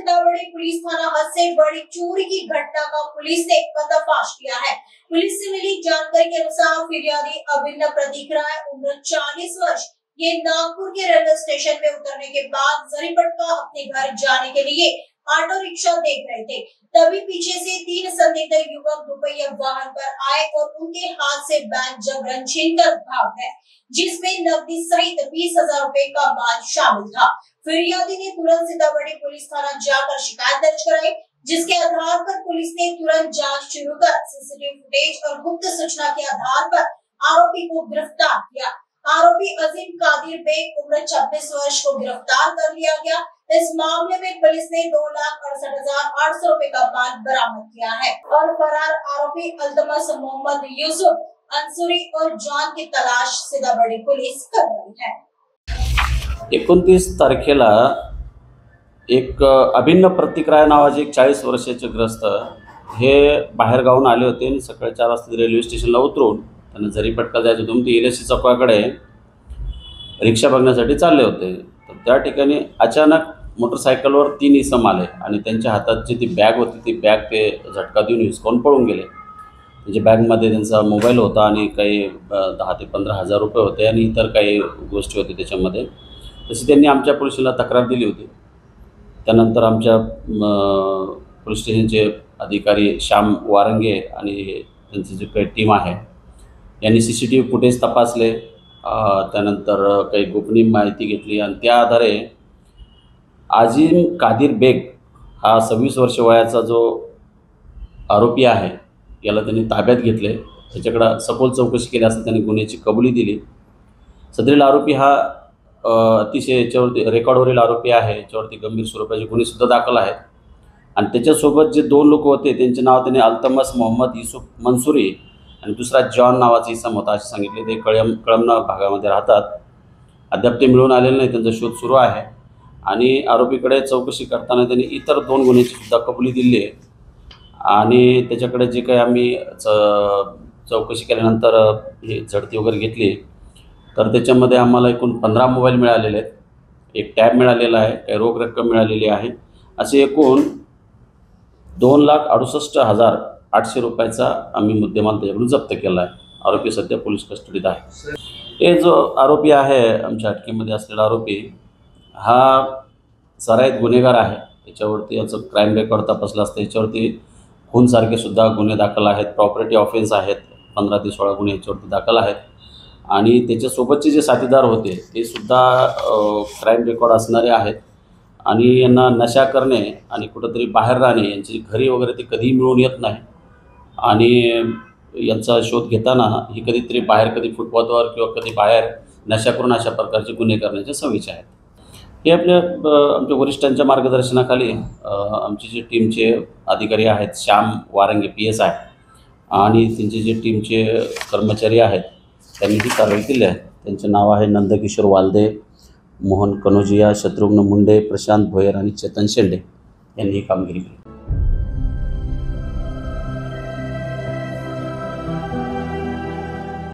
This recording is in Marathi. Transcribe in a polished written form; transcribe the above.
सीतामढ़ी पुलिस थाना हद से बड़ी चोरी की घटना का पुलिस ने पर्दाफाश किया है। पुलिस से मिली जानकारी के अनुसार फिरियादी अभिन्न प्रतीक राय, उम्र 40 वर्ष, ये नागपुर के रेलवे स्टेशन में उतरने के बाद जरीपटका अपने घर जाने के लिए ऑटो रिक्शा देख रहे थे। तभी पीछे से 3 संदिग्ध युवक दुपहिया वाहन पर आए और उनके हाथ से बैंक जबरन छीनकर भाग गए, जिसमें नकदी सहित 20,000 रुपए का माल शामिल था। फिरियादी ने तुरंत सीतामढ़ी पुलिस थाना जाकर शिकायत दर्ज कराई, जिसके आधार पर पुलिस ने तुरंत जांच शुरू कर सीसीटीवी फुटेज और गुप्त सूचना के आधार पर आरोपी को गिरफ्तार किया। आरोपी अजीम कादिर बेग उम्र 26 वर्ष को गिरफ्तार कर लिया गया। इस मामले में पुलिस ने 2,68,800 रुपए का माल बरामद किया है और फरार आरोपी अल्तमस मोहम्मद यूसुफ अंसुरी और जॉन की तलाश सीतामढ़ी पुलिस कर रही है। 29 तारखेला एक अभिन्न प्रतीक राय नावाचे एक 40 वर्षाचे ग्रस्त हे बाहेर गावून आले होते आणि सकाळी 4 वाजता रेल्वे स्टेशनला उतरून त्यांना जरीपटका जायचं होतं, ते एलएससी चौकाकडे रिक्षा बघण्यासाठी चालले होते। तर त्या ठिकाणी अचानक मोटरसायकलवर 3 इसम आले आणि त्यांच्या हातात जी ती बॅग होती ती बॅग ते झटका देऊन हिसकावून पळून गेले। त्यांच्या बॅगमध्ये त्यांचा मोबाईल होता आणि काही 10,000 ते 15,000 रुपये होते आणि इतर काही गोष्टी होत्या त्याच्यामध्ये। तशी त्यांनी आमच्या पोलिसांना तक्रार दिली होती। त्यानंतर आमच्या पोलीस स्टेशनचे अधिकारी श्याम वारंगे आणि त्यांची जी काही टीम आहे यांनी सीसीटीव्ही फुटेज तपासले, त्यानंतर काही गोपनीय माहिती घेतली आणि त्या आधारे अजीम कादिर बेग हा 26 वर्ष वयाचा जो आरोपी आहे याला त्यांनी ताब्यात घेतले। त्याच्याकडे सखोल चौकशी केली असता त्यांनी गुन्ह्याची कबुली दिली। सदरील आरोपी हा अतिशय याच्यावरती रेकॉर्डवरील आरोपी आहे, याच्यावरती गंभीर स्वरूपाचे गुन्हेसुद्धा दाखल आहेत आणि त्याच्यासोबत जे 2 लोक होते त्यांचे नाव त्यांनी अल्तमस मोहम्मद यूसुफ मंसुरी आणि दुसरा जॉन नावाचा इसम होता असे सांगितले। ते कळमना भागामध्ये राहतात। अद्याप ते मिळून आलेले नाही, त्यांचा शोध सुरू आहे आणि आरोपीकडे चौकशी करताना त्यांनी इतर 2 गुन्ह्याची सुद्धा कबुली दिली आहे आणि त्याच्याकडे जे काही आम्ही चौकशी केल्यानंतर हे झडती वगैरे घेतली तर त्याच्यामध्ये आम्हाला एकूण 15 मोबाईल मिळालेले आहेत, एक टॅब मिळालेला आहे, काही रोख रक्कम मिळालेली आहे, असे एकूण 2,68,800 रुपयाचा आम्ही मुद्देमाल त्याच्याकडून जप्त केला आहे। आरोपी सध्या पोलीस कस्टडीत आहे। हे जो आरोपी आहे आमच्या अटकेमध्ये असलेला आरोपी हा सराईत गुन्हेगार आहे। याच्यावरती याचं क्राईम रेकॉर्ड तपासला असता याच्यावरती खूनसारखे सुद्धा गुन्हे दाखल आहेत, प्रॉपर्टी ऑफेन्स आहेत, 15 ते 16 गुन्हे याच्यावरती दाखल आहेत आणि त्याच्यासोबतचे जे साथीदार होते ते सुद्धा क्राईम रेकॉर्ड असणारे आहेत आणि यांना नशा करणे आणि कुठंतरी बाहेर राहणे, यांची घरी वगैरे ते कधीही मिळून येत नाही आणि यांचा शोध घेताना ही कधीतरी बाहेर, कधी फुटपाथवर किंवा कधी बाहेर नशा करून अशा प्रकारचे गुन्हे करण्याच्या सवयीचे आहेत। हे आमच्या वरिष्ठांच्या मार्गदर्शनाखाली आमची जे टीमचे अधिकारी आहेत श्याम वारंगे PSI आणि त्यांचे जे टीमचे कर्मचारी आहेत त्यांनी ही कारवाई केली आहे। त्यांचे नाव आहे नंदकिशोर वालदे, मोहन कनोजिया, शत्रुघ्न मुंडे, प्रशांत भोयर आणि चेतन शेंडे यांनी ही कामगिरी केली।